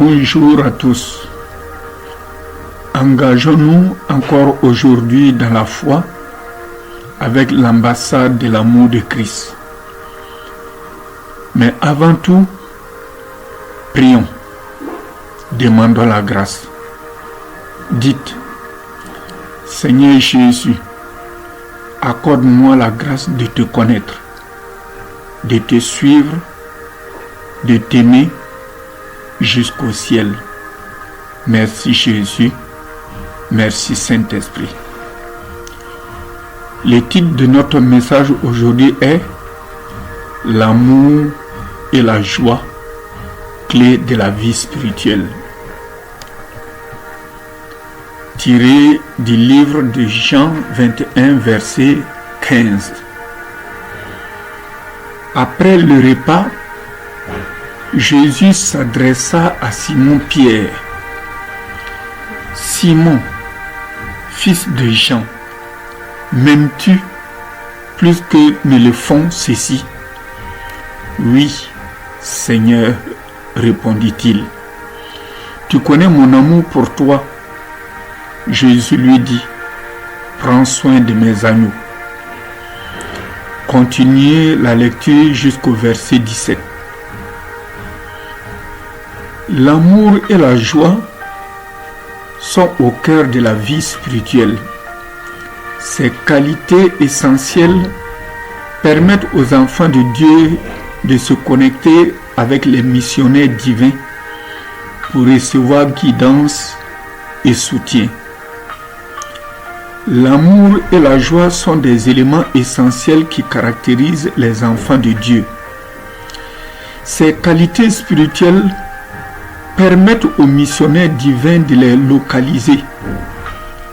Bonjour à tous. Engageons-nous encore aujourd'hui dans la foi avec l'ambassade de l'amour de Christ. Mais avant tout, prions, demandons la grâce. Dites, Seigneur Jésus, accorde-moi la grâce de te connaître, de te suivre, de t'aimer jusqu'au ciel. Merci Jésus, merci Saint-Esprit. Le titre de notre message aujourd'hui est L'amour et la joie, clé de la vie spirituelle. Tiré du livre de Jean 21, verset 15. Après le repas, Jésus s'adressa à Simon-Pierre. Simon, fils de Jean, m'aimes-tu plus que ne le font ceux-ci? Oui, Seigneur, répondit-il. Tu connais mon amour pour toi. Jésus lui dit, prends soin de mes agneaux. Continuez la lecture jusqu'au verset 17. L'amour et la joie sont au cœur de la vie spirituelle. Ces qualités essentielles permettent aux enfants de Dieu de se connecter avec les missionnaires divins pour recevoir guidance et soutien. L'amour et la joie sont des éléments essentiels qui caractérisent les enfants de Dieu. Ces qualités spirituelles permettent aux missionnaires divins de les localiser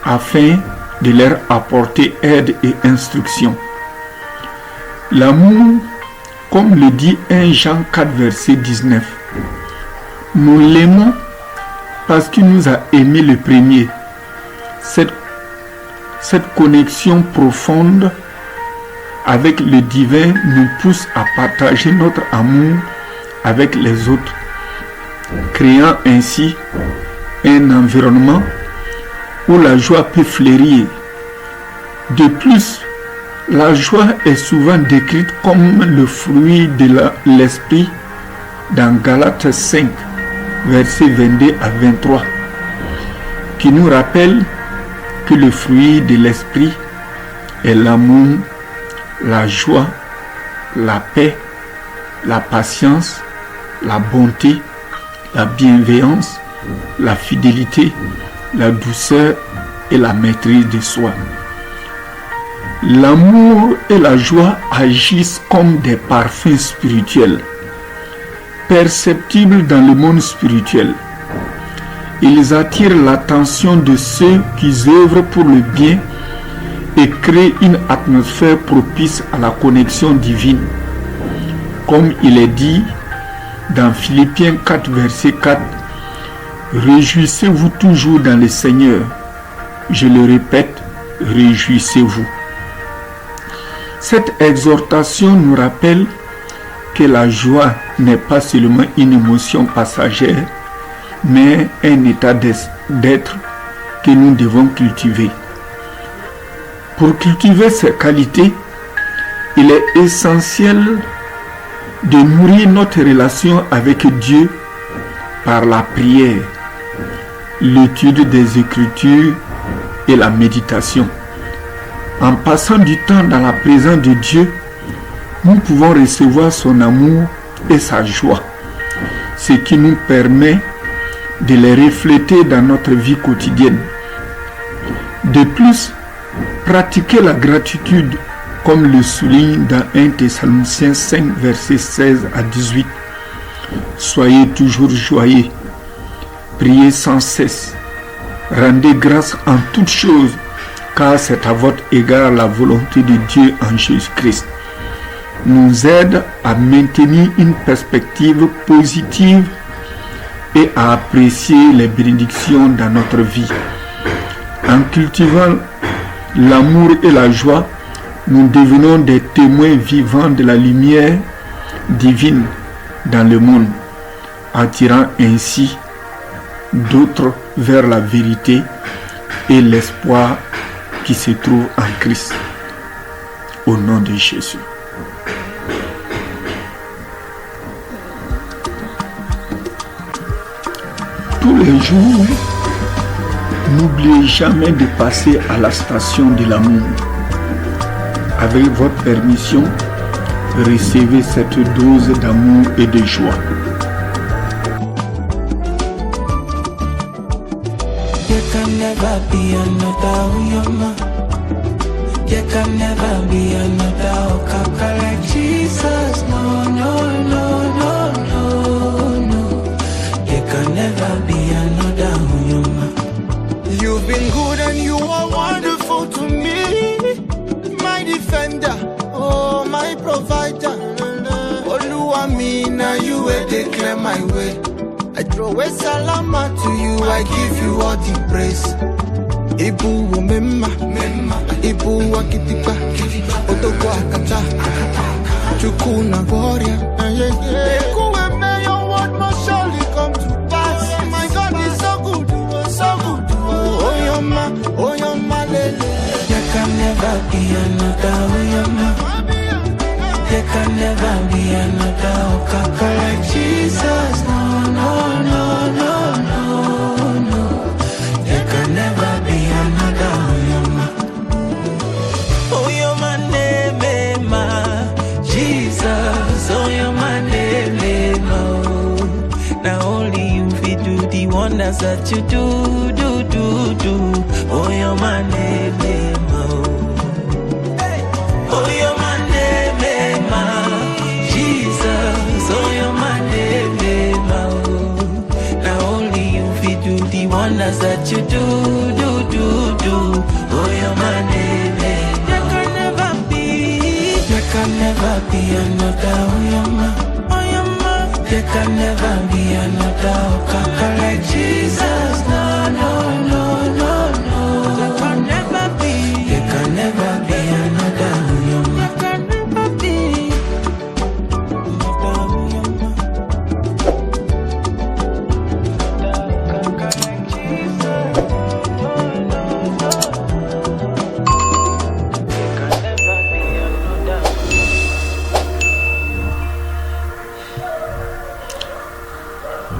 afin de leur apporter aide et instruction. L'amour, comme le dit 1 Jean 4, verset 19, nous l'aimons parce qu'il nous a aimés le premier. Cette connexion profonde avec le divin nous pousse à partager notre amour avec les autres, créant ainsi un environnement où la joie peut fleurir. De plus, la joie est souvent décrite comme le fruit de l'esprit dans Galates 5, versets 22 à 23, qui nous rappelle que le fruit de l'esprit est l'amour, la joie, la paix, la patience, la bonté, la bienveillance, la fidélité, la douceur et la maîtrise de soi. L'amour et la joie agissent comme des parfums spirituels, perceptibles dans le monde spirituel. Ils attirent l'attention de ceux qui œuvrent pour le bien et créent une atmosphère propice à la connexion divine. Comme il est dit dans Philippiens 4, verset 4, « Réjouissez-vous toujours dans le Seigneur. » Je le répète, réjouissez-vous. Cette exhortation nous rappelle que la joie n'est pas seulement une émotion passagère, mais un état d'être que nous devons cultiver. Pour cultiver ces qualités, il est essentiel de nourrir notre relation avec Dieu par la prière, l'étude des Écritures et la méditation. En passant du temps dans la présence de Dieu, nous pouvons recevoir son amour et sa joie, ce qui nous permet de les refléter dans notre vie quotidienne. De plus, pratiquer la gratitude, comme le souligne dans 1 Thessaloniciens 5, versets 16 à 18. Soyez toujours joyeux, priez sans cesse, rendez grâce en toutes choses, car c'est à votre égard la volonté de Dieu en Jésus-Christ. Nous aide à maintenir une perspective positive et à apprécier les bénédictions dans notre vie. En cultivant l'amour et la joie, nous devenons des témoins vivants de la lumière divine dans le monde, attirant ainsi d'autres vers la vérité et l'espoir qui se trouve en Christ. Au nom de Jésus. Tous les jours, n'oubliez jamais de passer à la station de l'amour. Avec votre permission, recevez cette dose d'amour et de joie. You can never be another Uyoma. You can never be another Okaka like Jesus. No, no, no, no, no, no. You can never be another Uyoma. You've been good and you are wonderful to me. My defender, oh my provider. Oluwamina, you will declare my way. I throw a salama to you, I give you all the praise. Ibu mema, Ibu wakitipa, Otoko akata, Chukuna gloria. Ekuweme, your word must surely come to pass. My God is so good, so good. Oh Yoma, lele. You can never be another Uyoma. There can never be another Okaka like Jesus. No, no, no, no, no, no. There can never be another Uyoma. Uyoma Nema, Jesus. Uyoma Nema. Now only you fit do the wonders that you do. Uyoma Nema. Uyoma Nema, Jesus. Uyoma Nema. Now only you fit do the wonders that you do. Uyoma Nema. There can never be another Uyoma. There can never be another Okaka like Jesus. No, no, no, no, no. There can never be another Uyoma. There can never be another Uyoma. Okaka like Jesus. No, no, no. There can never be another.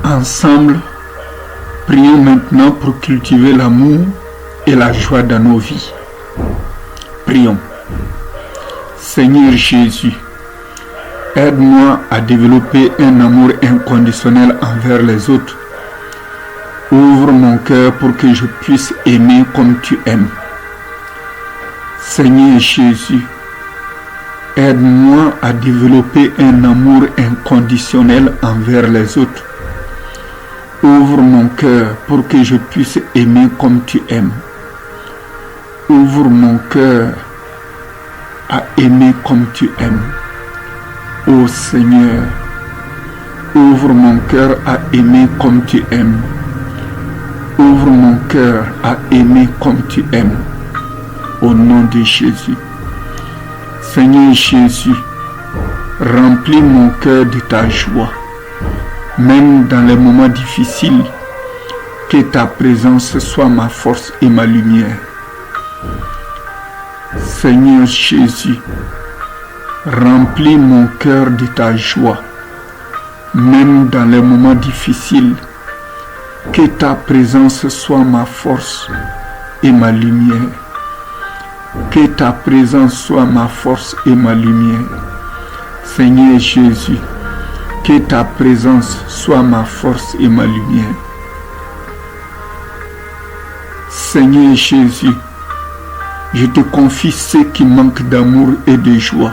Ensemble, prions maintenant pour cultiver l'amour et la joie dans nos vies. Prions. Seigneur Jésus, aide-moi à développer un amour inconditionnel envers les autres. Ouvre mon cœur pour que je puisse aimer comme tu aimes. Seigneur Jésus, aide-moi à développer un amour inconditionnel envers les autres. Ouvre mon cœur pour que je puisse aimer comme tu aimes. Ouvre mon cœur à aimer comme tu aimes. Ô Seigneur, ouvre mon cœur à aimer comme tu aimes. Ouvre mon cœur à aimer comme tu aimes. Au nom de Jésus. Seigneur Jésus, remplis mon cœur de ta joie. Même dans les moments difficiles, que ta présence soit ma force et ma lumière. Seigneur Jésus, remplis mon cœur de ta joie. Même dans les moments difficiles, que ta présence soit ma force et ma lumière. Que ta présence soit ma force et ma lumière. Seigneur Jésus, que ta présence soit ma force et ma lumière. Seigneur Jésus, je te confie ceux qui manquent d'amour et de joie.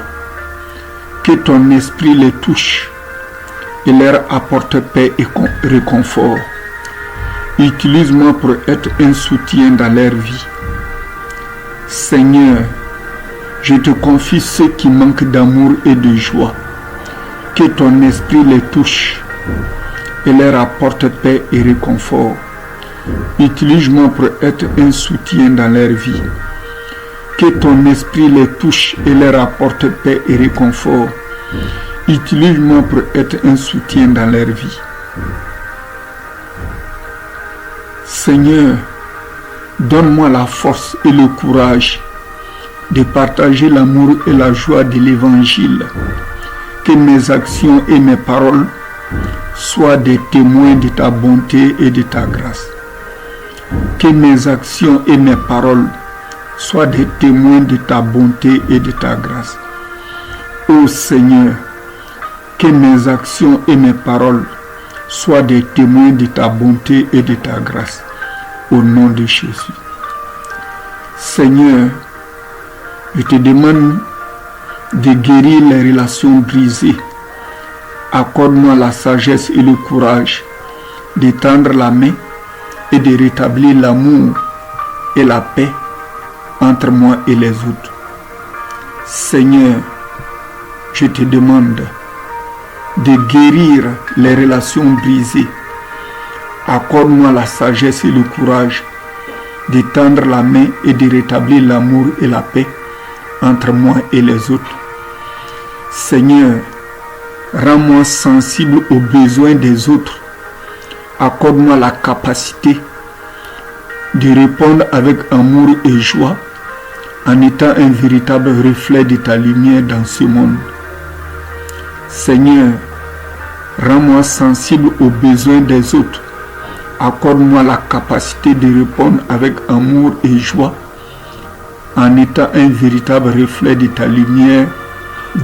Que ton esprit les touche et leur apporte paix et réconfort. Utilise-moi pour être un soutien dans leur vie. Seigneur, je te confie ceux qui manquent d'amour et de joie. Que ton esprit les touche et leur apporte paix et réconfort. Utilise-moi pour être un soutien dans leur vie. Que ton esprit les touche et leur apporte paix et réconfort. Utilise-moi pour être un soutien dans leur vie. Seigneur, donne-moi la force et le courage de partager l'amour et la joie de l'Évangile. Que mes actions et mes paroles soient des témoins de ta bonté et de ta grâce. Que mes actions et mes paroles soient des témoins de ta bonté et de ta grâce. Ô Seigneur, que mes actions et mes paroles soient des témoins de ta bonté et de ta grâce. Au nom de Jésus. Seigneur, je te demande de guérir les relations brisées. Accorde-moi la sagesse et le courage de tendre la main et de rétablir l'amour et la paix entre moi et les autres. Seigneur, je te demande de guérir les relations brisées. Accorde-moi la sagesse et le courage de tendre la main et de rétablir l'amour et la paix entre moi et les autres. Seigneur, rends-moi sensible aux besoins des autres. Accorde-moi la capacité de répondre avec amour et joie en étant un véritable reflet de ta lumière dans ce monde. Seigneur, rends-moi sensible aux besoins des autres. Accorde-moi la capacité de répondre avec amour et joie en étant un véritable reflet de ta lumière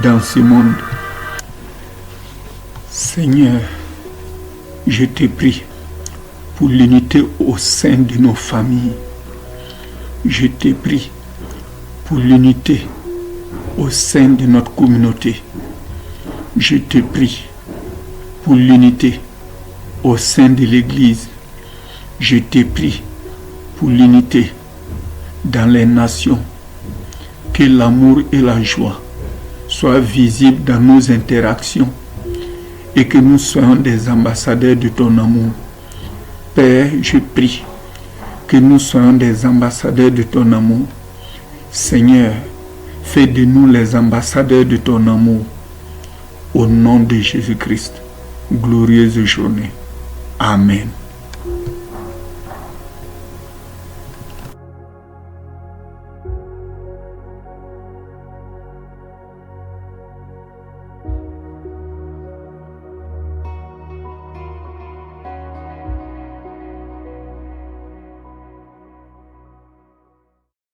dans ce monde. Seigneur, je te prie pour l'unité au sein de nos familles. Je te prie pour l'unité au sein de notre communauté. Je te prie pour l'unité au sein de l'Église. Je te prie pour l'unité dans les nations. Que l'amour et la joie soient visibles dans nos interactions et que nous soyons des ambassadeurs de ton amour. Père, je prie que nous soyons des ambassadeurs de ton amour. Seigneur, fais de nous les ambassadeurs de ton amour. Au nom de Jésus-Christ, glorieuse journée. Amen.